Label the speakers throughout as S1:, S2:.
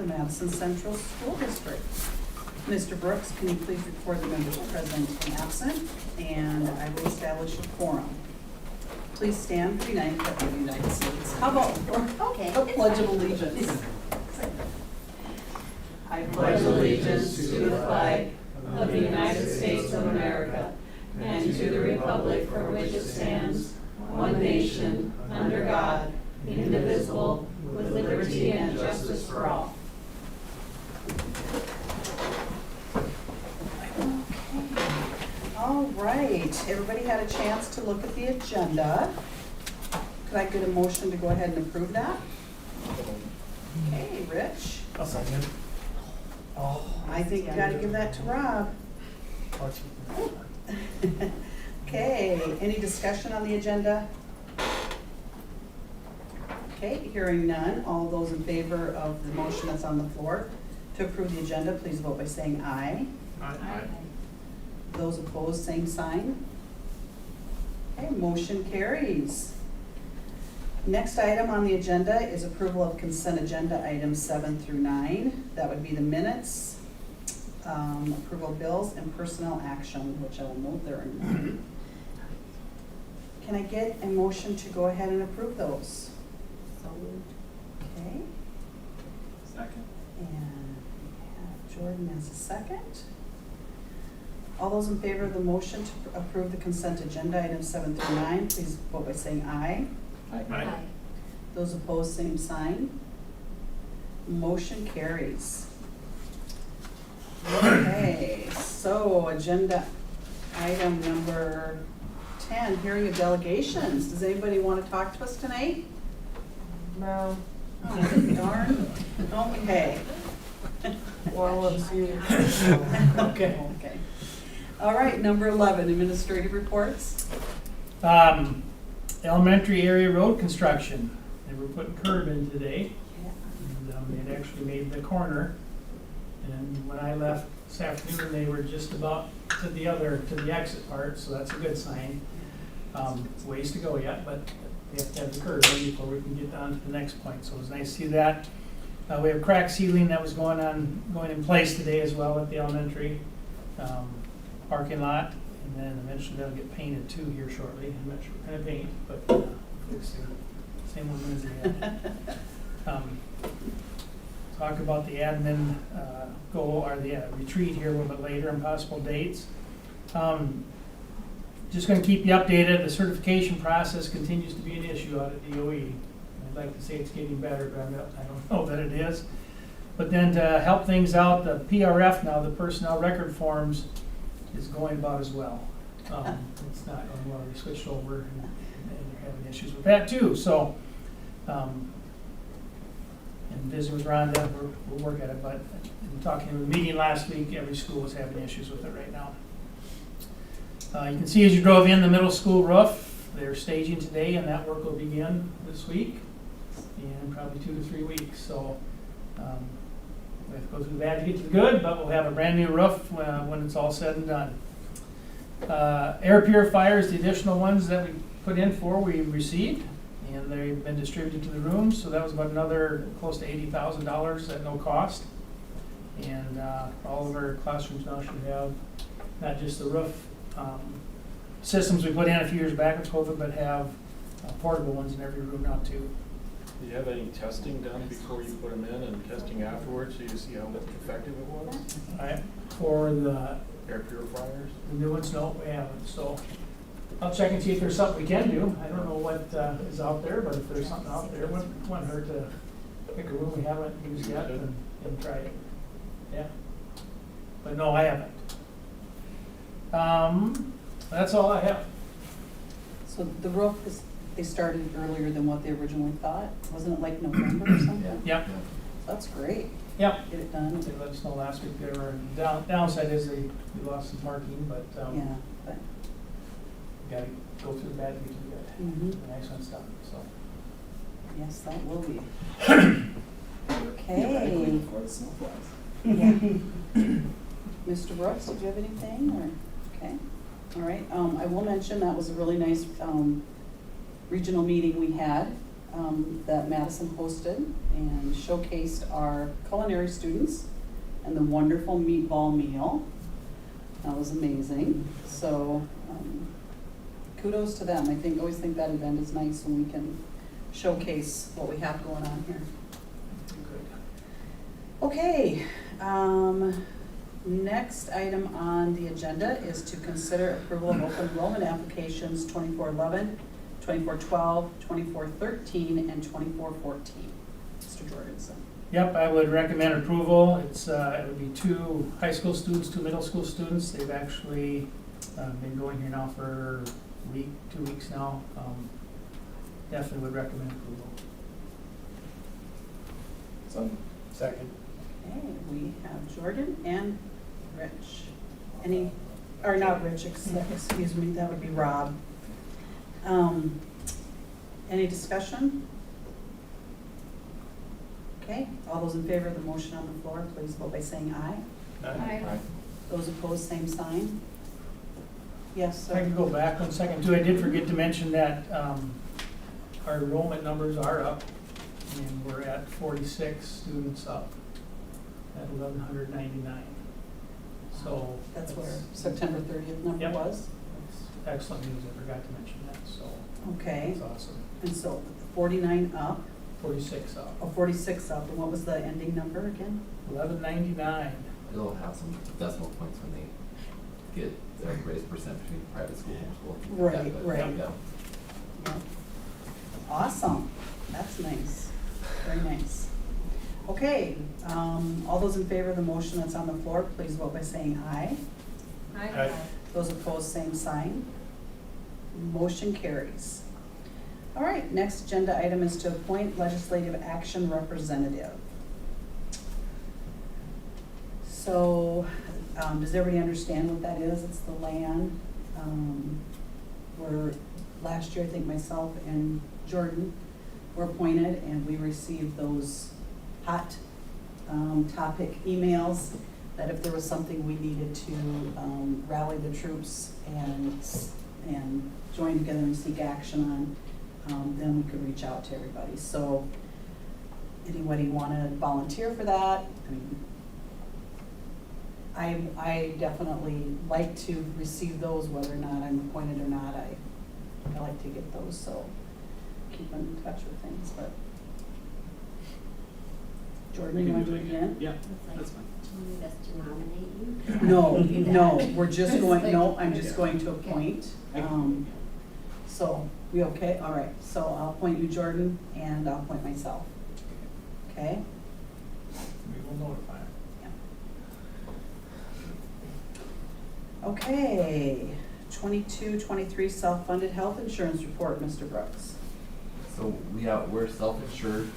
S1: the Madison Central School District. Mr. Brooks, can you please record the members present and absent, and I will establish a quorum. Please stand for the United States. How about the Pledge of Allegiance? I
S2: pledge allegiance to the flag of the United States of America and to the republic for which it stands, one nation, under God, indivisible, with liberty and justice for all.
S1: All right, everybody had a chance to look at the agenda. Could I get a motion to go ahead and approve that? Okay, Rich.
S3: I'll second.
S1: Oh, I think you gotta give that to Rob. Okay, any discussion on the agenda? Okay, hearing none, all those in favor of the motion that's on the floor to approve the agenda, please vote by saying aye.
S3: Aye.
S1: Those opposed, same sign. Okay, motion carries. Next item on the agenda is approval of consent agenda items 7 through 9. That would be the minutes, approval of bills, and personnel action, which I will note there in a moment. Can I get a motion to go ahead and approve those?
S2: So moved.
S1: Okay,
S3: Second.
S1: and we have Jordan as a second. All those in favor of the motion to approve the consent agenda items 7 through 9, please vote by saying aye.
S3: Aye.
S1: Those opposed, same sign. Motion carries. Okay, so agenda item number 10, hearing of delegations. Does anybody want to talk to us tonight?
S4: No.
S1: Oh, darn. Okay.
S4: Well, it's you.
S1: Okay. Okay. All right, number 11, administrative reports.
S3: Elementary area road construction. They were putting curb in today, and they had actually made the corner. And when I left this afternoon, they were just about to the exit part, so that's a good sign. Ways to go yet, but we have to have the curb in before we can get down to the next point. So it was nice to see that. We have crack sealing that was going in place today as well at the elementary parking lot. And then eventually that'll get painted too here shortly. I'm not sure what kind of paint, but it's the same one Lindsay had. Talk about the admin goal or the retreat here a little bit later and possible dates. Just going to keep you updated. The certification process continues to be an issue out at DOE. I'd like to say it's getting better, but I don't know that it is. But then to help things out, the PRF now, the personnel record forms, is going about as well. It's not going well. We switched over and they're having issues with that too. So, and visiting with Rhonda, we'll work at it. But in talking in the meeting last week, every school is having issues with it right now. You can see as you drove in the middle school roof, they're staging today, and that work will begin this week in probably 2 to 3 weeks. So we have to go through the bad to get to the good, but we'll have a brand new roof when it's all said and done. Air purifiers, the additional ones that we put in for, we received, and they've been distributed to the rooms. So that was about another close to $80,000 at no cost. And all of our classrooms now should have not just the roof systems we put in a few years back with COVID, but have portable ones in every room now too.
S5: Do you have any testing done before you put them in and testing afterwards so you see how effective it was?
S3: For the
S5: Air purifiers?
S3: new ones, no, we haven't. So I'll check and see if there's something we can do. I don't know what is out there, but if there's something out there, it wouldn't hurt to pick a room we haven't used yet and try it. Yeah. But no, I haven't. That's all I have.
S1: So the roof they started earlier than what they originally thought. Wasn't it like November or something?
S3: Yep.
S1: That's great.
S3: Yep.
S1: Get it done.
S3: They let us know last week there were downside is we lost some parking, but
S1: Yeah, but.
S3: we got to go through the bad to get to the good.
S1: Mhm.
S3: The nice one's done. So
S1: Yes, that will be. Okay. Yeah. Mr. Brooks, did you have anything, or, okay, all right, I will mention that was a really nice, regional meeting we had. that Madison hosted and showcased our culinary students and the wonderful meatball meal. That was amazing. So kudos to them. Always think that event is nice when we can showcase what we have going on here. Okay, next item on the agenda is to consider approval of open enrollment applications 2411, 2412, 2413, and 2414. Mr. Jorgensen.
S3: Yep, I would recommend approval. It would be 2 high school students, 2 middle school students. They've actually been going here now for a week, 2 weeks now. Definitely would recommend approval.
S5: So, second.
S1: Okay, we have Jordan and Rich. Not Rich, excuse me, that would be Rob. Any discussion? Okay, all those in favor of the motion on the floor, please vote by saying aye.
S2: Aye.
S1: Those opposed, same sign. Yes,
S3: If I
S1: sir.
S3: can go back 1 second too, I did forget to mention that our enrollment numbers are up, and we're at 46 students up at 1,199. So
S1: That's where September 30th number
S3: Yep.
S1: was.
S3: That's excellent news. I forgot to mention that. So
S1: Okay,
S3: that's awesome.
S1: and so 49 up,
S3: 46 up.
S1: 46 up, and what was the ending number again?
S3: 1199.
S6: It'll have some decimal points when they get their raised percent between private school and homeschool.
S1: Right,
S6: Yeah, but,
S1: right.
S6: yeah.
S1: Yeah. Awesome, that's nice, very nice. Okay, all those in favor of the motion that's on the floor, please vote by saying aye.
S5: Aye.
S1: Those opposed, same sign. Motion carries. All right, next agenda item is to appoint legislative action representative. So, does everybody understand what that is? It's the land, where last year, I think myself and Jordan were appointed, and we received those hot topic emails that if there was something we needed to rally the troops and join together and seek action on, then we could reach out to everybody. So anybody want to volunteer for that? I definitely like to receive those, whether or not I'm appointed or not. I like to get those, so keep in touch with things, but. Jordan, you want to do it again?
S5: Yeah, that's fine.
S2: Do you need us to nominate you?
S1: No,
S2: Do that.
S1: no, we're just
S2: It's
S1: going,
S2: like-
S1: no, I'm just
S5: Yeah.
S1: going to appoint. So, we okay? All right, so I'll appoint you, Jordan, and I'll appoint myself. Okay?
S3: We will notify them.
S1: Okay, 22-23 self-funded health insurance report, Mr. Brooks.
S6: So we're self-insured.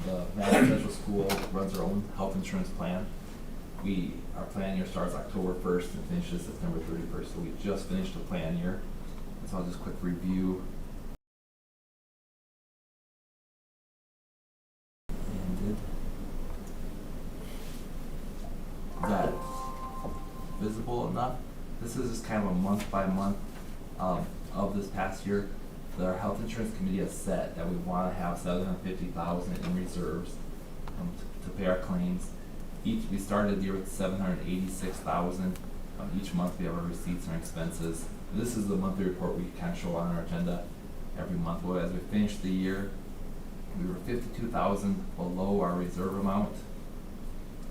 S6: The Madison Central School runs our own health insurance plan. Our plan year starts October 1st and finishes September 31st. So we just finished the plan year. And so I'll just quick review. Ended. Is that visible enough? This is just kind of a month by month of this past year. Our health insurance committee has set that we want to have $750,000 in reserves to pay our claims. We started the year with $786,000. Each month we have our receipts and our expenses. This is the monthly report we kind of show on our agenda every month. Well, as we finished the year, we were $52,000 below our reserve amount,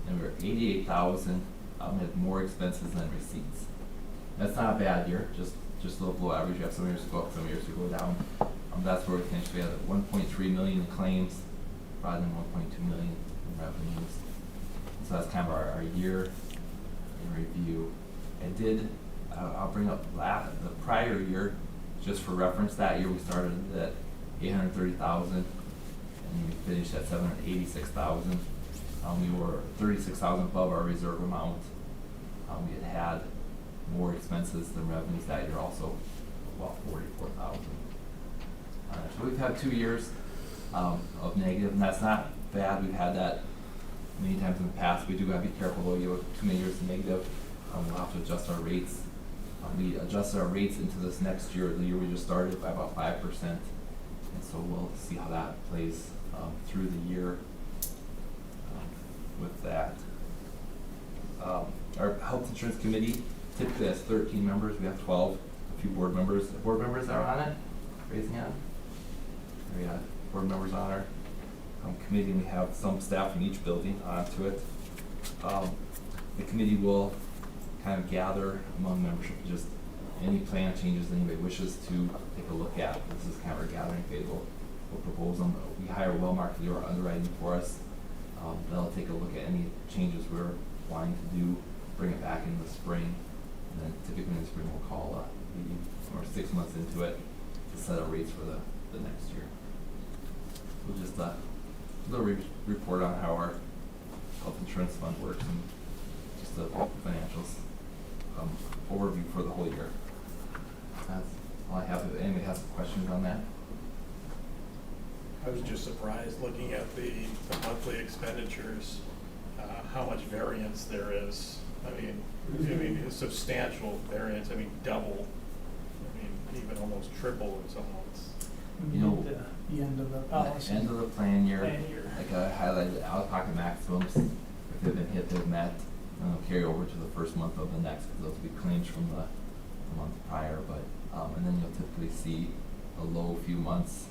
S6: and we were $88,000. Had more expenses than receipts. That's not a bad year. Just a little below average. You have some years to go up, some years to go down. That's where we finished. We had 1.3 million in claims, rather than 1.2 million in revenues. So that's kind of our year in review. I'll bring up the prior year, just for reference. That year we started at 830,000, and we finished at 786,000. We were 36,000 above our reserve amount. We had more expenses than revenues that year, also about 44,000. So we've had 2 years of negative, and that's not bad. We've had that many times in the past. We do have to be careful though. You have too many years of negative. We'll have to adjust our rates. We adjusted our rates into this next year, the year we just started, by about 5%. And so we'll see how that plays through the year with that. Our health insurance committee typically has 13 members. We have 12. A few board members. Board members are on it. Raising hand. There we have board members on our committee. We have some staff in each building onto it. The committee will kind of gather among membership just any plan changes anybody wishes to take a look at. This is kind of our gathering phase. We'll propose them. We hire Wellmark to do our underwriting for us. They'll take a look at any changes we're wanting to do, bring it back in the spring, and then typically in the spring we'll call a meeting or 6 months into it to set our rates for the next year. We'll just a little report on how our health insurance fund works and just the financials overview for the whole year. That's all I have. If anybody has some questions on that.
S5: I was just surprised looking at the monthly expenditures, how much variance there is. I mean, a substantial variance. I mean, double. I mean, even almost triple in some months.
S6: You know,
S3: the end of the
S6: At
S3: policy.
S6: the end of the plan year,
S3: Plan year.
S6: like I highlighted out-of-pocket maximums, if they've been hit, they've met, and they'll carry over to the first month of the next, because those will be claims from the month prior, but, and then you'll typically see a low few months,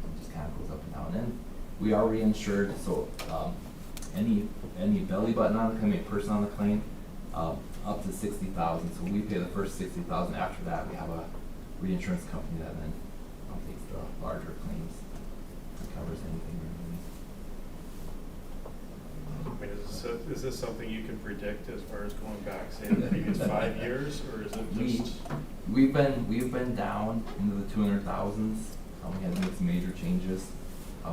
S6: it just kind of goes up and down. And then we are reinsured, so, any belly button on the claim, any person on the claim, up to 60,000, so we pay the first 60,000. After that, we have a reinsurance company that then takes the larger claims and covers anything remaining.
S5: I mean, is this something you can predict as far as going back, say, the previous 5 years, or is it just?
S6: We've been down into the 200,000s. We had to make some major changes.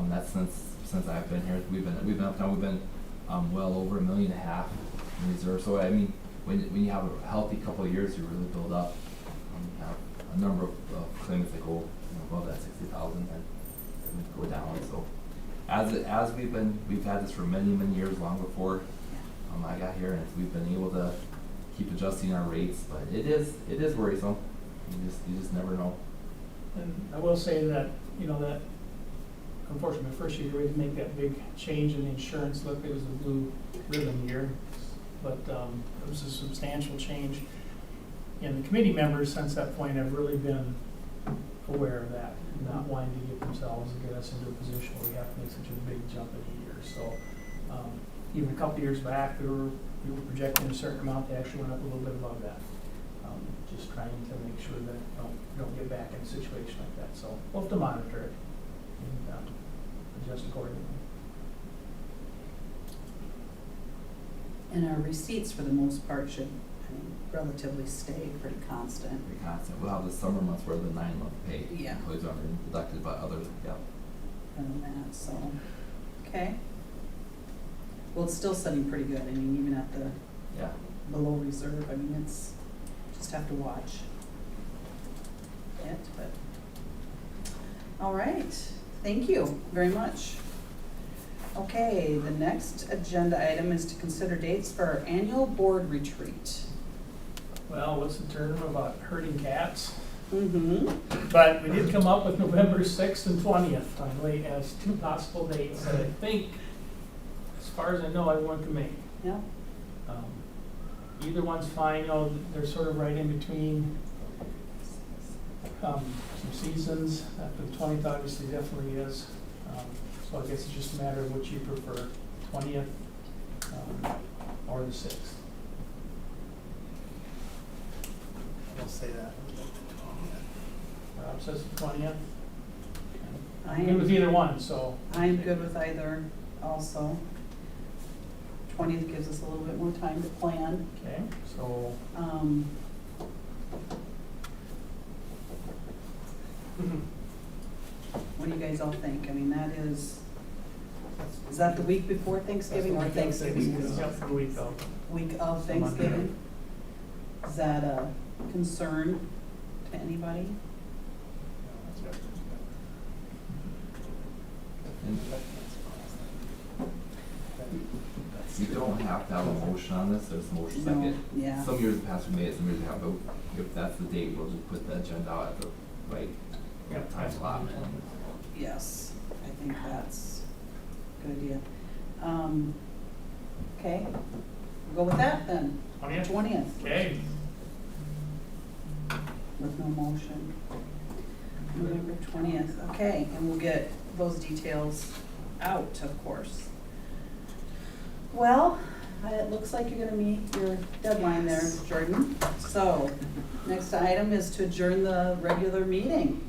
S6: That's since I've been here. We've been up now. We've been well over $1.5 million in reserve. So I mean, when you have a healthy couple of years, you really build up. You have a number of claims that go above that 60,000 and go down. So as we've had this for many years, long before I got here, and we've been able to keep adjusting our rates. But it is worrisome. You just never know.
S3: And I will say that, that unfortunately, the first year we didn't make that big change in the insurance. Look, it was a blue ribbon year, but it was a substantial change. And the committee members since that point have really been aware of that, not wanting to get themselves and get us into a position where we have to make such a big jump in a year. So even a couple of years back, we were projecting a certain amount. They actually went up a little bit above that. Just trying to make sure that we don't get back in a situation like that. So we'll have to monitor it and adjust accordingly.
S1: And our receipts, for the most part, should relatively stay pretty constant.
S6: Pretty constant. We'll have the summer months where the 9-month pay employees aren't deducted, but others,
S1: And that, so, okay. Well, it's still sitting pretty good. I mean, even at the below reserve, I mean, it's just have to watch it, but. All right, thank you very much. Okay, the next agenda item is to consider dates for our annual board retreat.
S3: Well, what's the term about herding cats?
S1: Mm-hmm.
S3: But we did come up with November 6th and 20th finally as two possible dates that I think, as far as I know, everyone can make.
S1: Yeah.
S3: Either one's fine. They're sort of right in between some seasons. After the 20th obviously definitely is. So I guess it's just a matter of what you prefer, 20th or the 6th.
S7: I'll say that.
S3: Rob says the 20th.
S1: I
S3: I'm good with
S1: am,
S3: either one, so.
S1: I'm good with either also. 20th gives us a little bit more time to plan.
S3: Okay, so.
S1: What do you guys all think? I mean, is that the week before Thanksgiving or Thanksgiving?
S3: Yep, the week of.
S1: Week of Thanksgiving? Is that a concern to anybody?
S6: You don't have to have a motion on this. There's motions that
S1: No,
S6: get.
S1: yeah.
S6: Some years past we made it, some years we haven't. But if that's the date, we'll just put the agenda out at the right time allotment.
S1: Yes, I think that's a good idea. Okay, we'll go with that then.
S3: 20th?
S1: 20th.
S3: Okay.
S1: With no motion. November 20th, okay, and we'll get those details out, of course. Well, it looks like you're gonna meet your deadline there, Jordan. So, next item is to adjourn the regular meeting.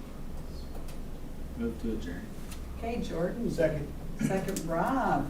S8: Move to adjourn.
S1: Okay, Jordan.
S7: Second.
S1: Second, Rob.